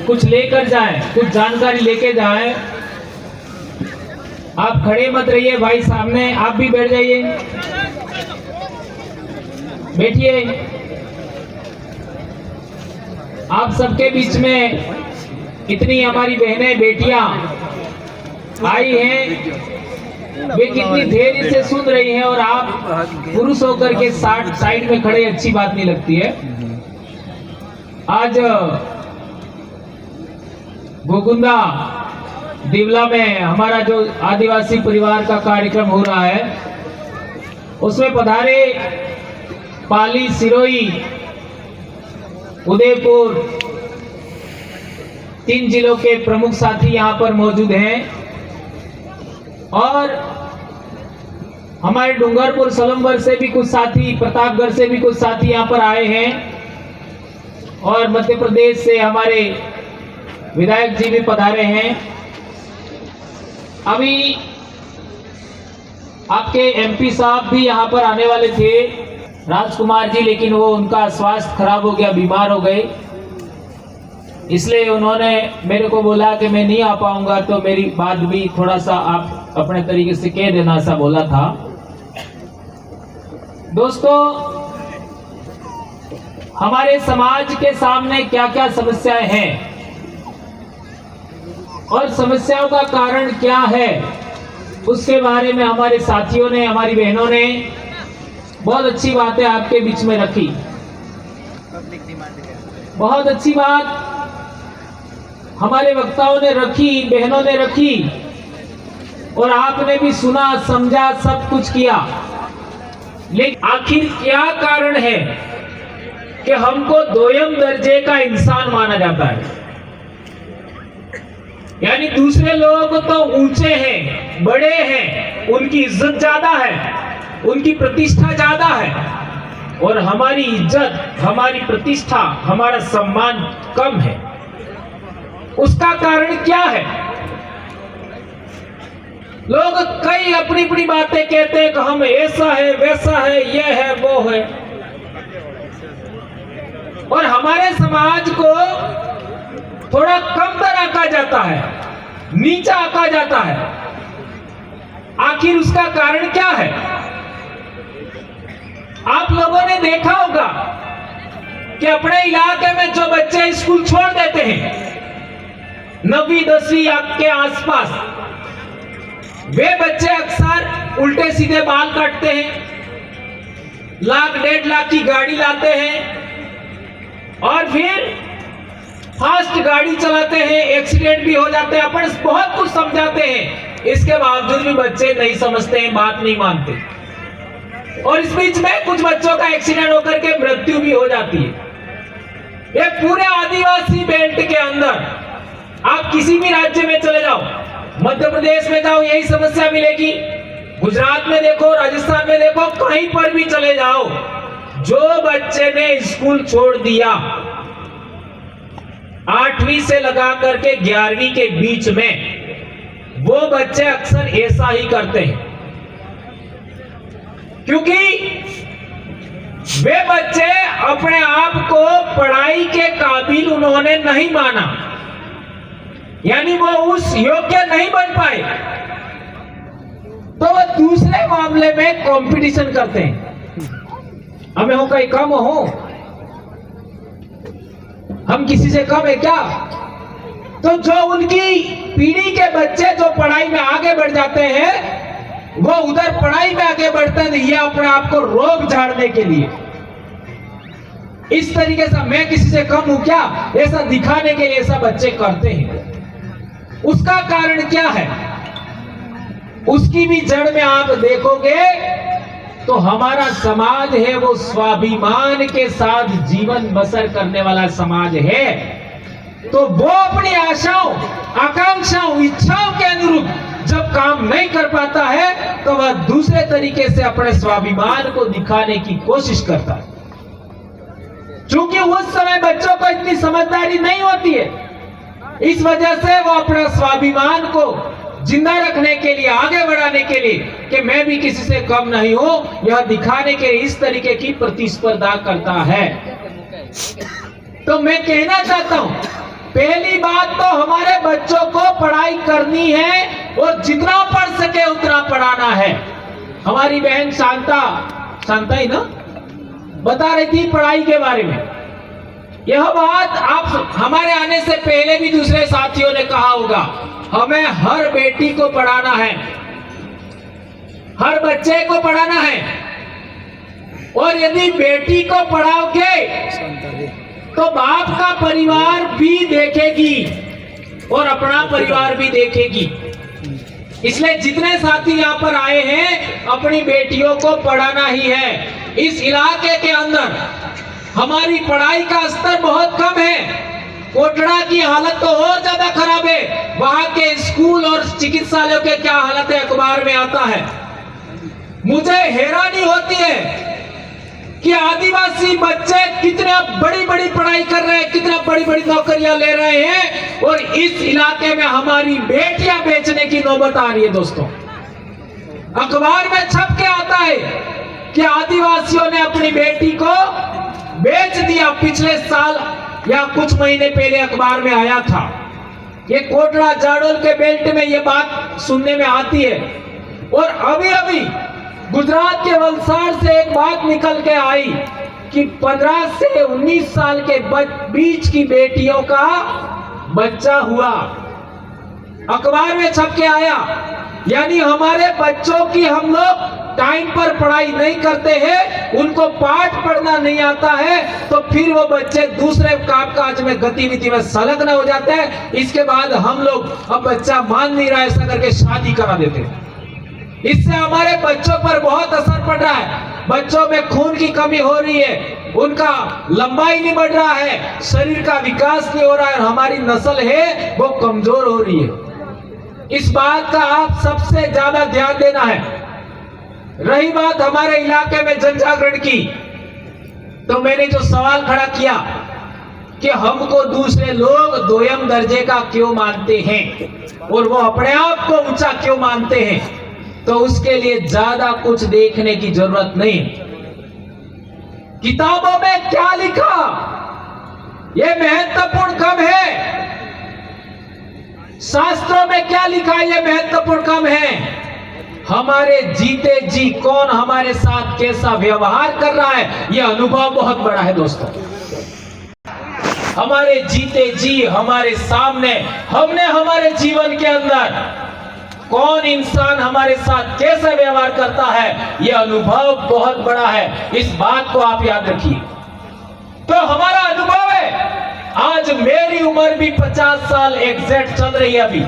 कुछ लेकर जाएं, कुछ जानकारी लेके जाएं। आप खड़े मत रहिए भाई, सामने आप भी बैठ जाइए, बैठिए। आप सबके बीच में इतनी हमारी बहनें बेटियां आई हैं, वे कितनी धैर्य से सुन रही हैं और आप पुरुष होकर के साइड में खड़े, अच्छी बात नहीं लगती है। आज गोकुंदा दिवला में हमारा जो आदिवासी परिवार का कार्यक्रम हो रहा है, उसमें पधारे पाली, सिरोही, उदयपुर, 3 जिलों के प्रमुख साथी यहाँ पर मौजूद हैं और हमारे डूंगरपुर सलम्बर से भी कुछ साथी, प्रतापगढ़ से भी कुछ साथी यहाँ पर आए हैं और मध्य प्रदेश से हमारे विधायक जी भी पधारे हैं। अभी आपके एमपी साहब भी यहाँ पर आने वाले थे, राजकुमार जी, लेकिन वो उनका स्वास्थ्य खराब हो गया, बीमार हो गए, इसलिए उन्होंने मेरे को बोला कि मैं नहीं आ पाऊंगा, तो मेरी बात भी थोड़ा सा आप अपने तरीके से कह देना, ऐसा बोला था। दोस्तों, हमारे समाज के सामने क्या क्या समस्याएं हैं और समस्याओं का कारण क्या है, उसके बारे में हमारे साथियों ने, हमारी बहनों ने बहुत अच्छी बातें आपके बीच में रखी। बहुत अच्छी बात हमारे वक्ताओं ने रखी, बहनों ने रखी और आपने भी सुना, समझा, सब कुछ किया। लेकिन आखिर क्या कारण है कि हमको दोयम दर्जे का इंसान माना जाता है? यानी दूसरे लोग तो ऊंचे हैं, बड़े हैं, उनकी इज्जत ज्यादा है, उनकी प्रतिष्ठा ज्यादा है और हमारी इज्जत, हमारी प्रतिष्ठा, हमारा सम्मान कम है। उसका कारण क्या है? लोग कई अपनी अपनी बातें कहते हैं कि हम ऐसा है, वैसा है, यह है, वो है, और हमारे समाज को थोड़ा कम तर आंका जाता है, नीचा आंका जाता है। आखिर उसका कारण क्या है? आप लोगों ने देखा होगा कि अपने इलाके में जो बच्चे स्कूल छोड़ देते हैं 9वीं 10वीं के आसपास, वे बच्चे अक्सर उल्टे सीधे बाल काटते हैं, 1 लाख 1.5 लाख की गाड़ी लाते हैं और फिर फास्ट गाड़ी चलाते हैं, एक्सीडेंट भी हो जाते हैं। अपन बहुत कुछ समझाते हैं, इसके बावजूद भी बच्चे नहीं समझते हैं, बात नहीं मानते और इस बीच में कुछ बच्चों का एक्सीडेंट होकर के मृत्यु भी हो जाती है। ये पूरे आदिवासी बेल्ट के अंदर आप किसी भी राज्य में चले जाओ, मध्य प्रदेश में जाओ, यही समस्या मिलेगी। गुजरात में देखो, राजस्थान में देखो, कहीं पर भी चले जाओ, जो बच्चे ने स्कूल छोड़ दिया 8वीं से लगा करके 11वीं के बीच में, वो बच्चे अक्सर ऐसा ही करते हैं, क्योंकि वे बच्चे अपने आप को पढ़ाई के काबिल उन्होंने नहीं माना, यानी वो उस योग्य नहीं बन पाए, तो वो दूसरे मामले में कंपटीशन करते हैं। हमें हो कहीं कम हो, हम किसी से कम है क्या? तो जो उनकी पीढ़ी के बच्चे जो पढ़ाई में आगे बढ़ जाते हैं, वो उधर पढ़ाई में आगे बढ़ते हैं, ये अपने आप को रोब झाड़ने के लिए, इस तरीके से मैं किसी से कम हूं क्या, ऐसा दिखाने के लिए ऐसा बच्चे करते हैं। उसका कारण क्या है? उसकी भी जड़ में आप देखोगे तो हमारा समाज है वो स्वाभिमान के साथ जीवन बसर करने वाला समाज है। तो वो अपनी आशाओं, आकांक्षाओं, इच्छाओं के अनुरूप जब काम नहीं कर पाता है तो वह दूसरे तरीके से अपने स्वाभिमान को दिखाने की कोशिश करता है। क्योंकि उस समय बच्चों को इतनी समझदारी नहीं होती है, इस वजह से वो अपना स्वाभिमान को जिंदा रखने के लिए, आगे बढ़ाने के लिए कि मैं भी किसी से कम नहीं हूं, यह दिखाने के लिए इस तरीके की प्रतिस्पर्धा करता है। तो मैं कहना चाहता हूं पहली बात तो हमारे बच्चों को पढ़ाई करनी है और जितना पढ़ सके उतना पढ़ाना है। हमारी बहन शांता ही ना बता रही थी पढ़ाई के बारे में। यह बात आप हमारे आने से पहले भी दूसरे साथियों ने कहा होगा, हमें हर बेटी को पढ़ाना है, हर बच्चे को पढ़ाना है। और यदि बेटी को पढ़ाओगे तो बाप का परिवार भी देखेगी और अपना परिवार भी देखेगी। इसलिए जितने साथी यहाँ पर आए हैं, अपनी बेटियों को पढ़ाना ही है। इस इलाके के अंदर हमारी पढ़ाई का स्तर बहुत कम है। कोटड़ा की हालत तो और ज्यादा खराब है। वहां के स्कूल और चिकित्सालयों के क्या हालत है अखबार में आता है। मुझे हैरानी होती है कि आदिवासी बच्चे कितना बड़ी बड़ी पढ़ाई कर रहे हैं, कितना बड़ी बड़ी नौकरियां ले रहे हैं, और इस इलाके में हमारी बेटियां बेचने की नौबत आ रही है। दोस्तों, अखबार में छप के आता है कि आदिवासियों ने अपनी बेटी को बेच दिया। पिछले साल या कुछ महीने पहले अखबार में आया था। ये कोटड़ा जाडोल के बेल्ट में ये बात सुनने में आती है। और अभी अभी गुजरात के वलसाड़ से एक बात निकल के आई कि 15 से 19 साल के बीच की बेटियों का बच्चा हुआ। अखबार में छप के आया। यानी हमारे बच्चों की हम लोग टाइम पर पढ़ाई नहीं करते हैं, उनको पाठ पढ़ना नहीं आता है, तो फिर वो बच्चे दूसरे कामकाज में गतिविधि में संलग्न हो जाते हैं। इसके बाद हम लोग अब बच्चा मान नहीं रहा ऐसा करके शादी करा देते हैं। इससे हमारे बच्चों पर बहुत असर पड़ रहा है। बच्चों में खून की कमी हो रही है, उनका लंबाई नहीं बढ़ रहा है, शरीर का विकास नहीं हो रहा है, और हमारी नस्ल है वो कमजोर हो रही है। इस बात का आप सबसे ज्यादा ध्यान देना है। रही बात हमारे इलाके में जन जागरण की, तो मैंने जो सवाल खड़ा किया कि हमको दूसरे लोग दोयम दर्जे का क्यों मानते हैं और वो अपने आप को ऊंचा क्यों मानते हैं, तो उसके लिए ज्यादा कुछ देखने की जरूरत नहीं। किताबों में क्या लिखा यह महत्वपूर्ण कम है, शास्त्रों में क्या लिखा यह महत्वपूर्ण कम है। हमारे जीते जी कौन हमारे साथ कैसा व्यवहार कर रहा है, यह अनुभव बहुत बड़ा है। दोस्तों, हमारे जीते जी हमारे सामने, हमने हमारे जीवन के अंदर कौन इंसान हमारे साथ कैसा व्यवहार करता है, यह अनुभव बहुत बड़ा है। इस बात को आप याद रखिए। तो हमारा अनुभव है, आज मेरी उम्र भी 50 साल एग्जैक्ट चल रही है अभी,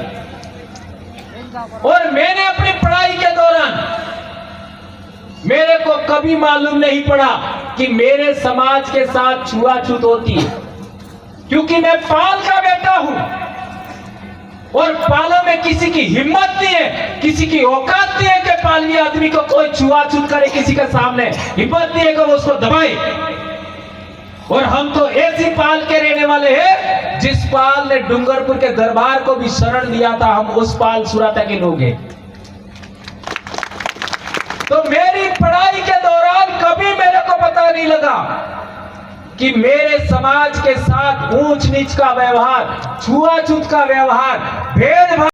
और मैंने अपनी पढ़ाई के दौरान मेरे को कभी मालूम नहीं पड़ा कि मेरे समाज के साथ छुआछूत होती है, क्योंकि मैं पाल का बेटा हूं और पालों में किसी की हिम्मत नहीं है, किसी की औकात नहीं है कि पालवी आदमी को कोई छुआछूत करे, किसी के सामने हिम्मत नहीं है कि वो उसको दबाए। और हम तो ऐसी पाल के रहने वाले हैं जिस पाल ने डूंगरपुर के दरबार को भी शरण दिया था, हम उस पाल सुराता के लोग हैं। तो मेरी पढ़ाई के दौरान कभी मेरे को पता नहीं लगा कि मेरे समाज के साथ ऊंच नीच का व्यवहार, छुआछूत का व्यवहार, भेदभाव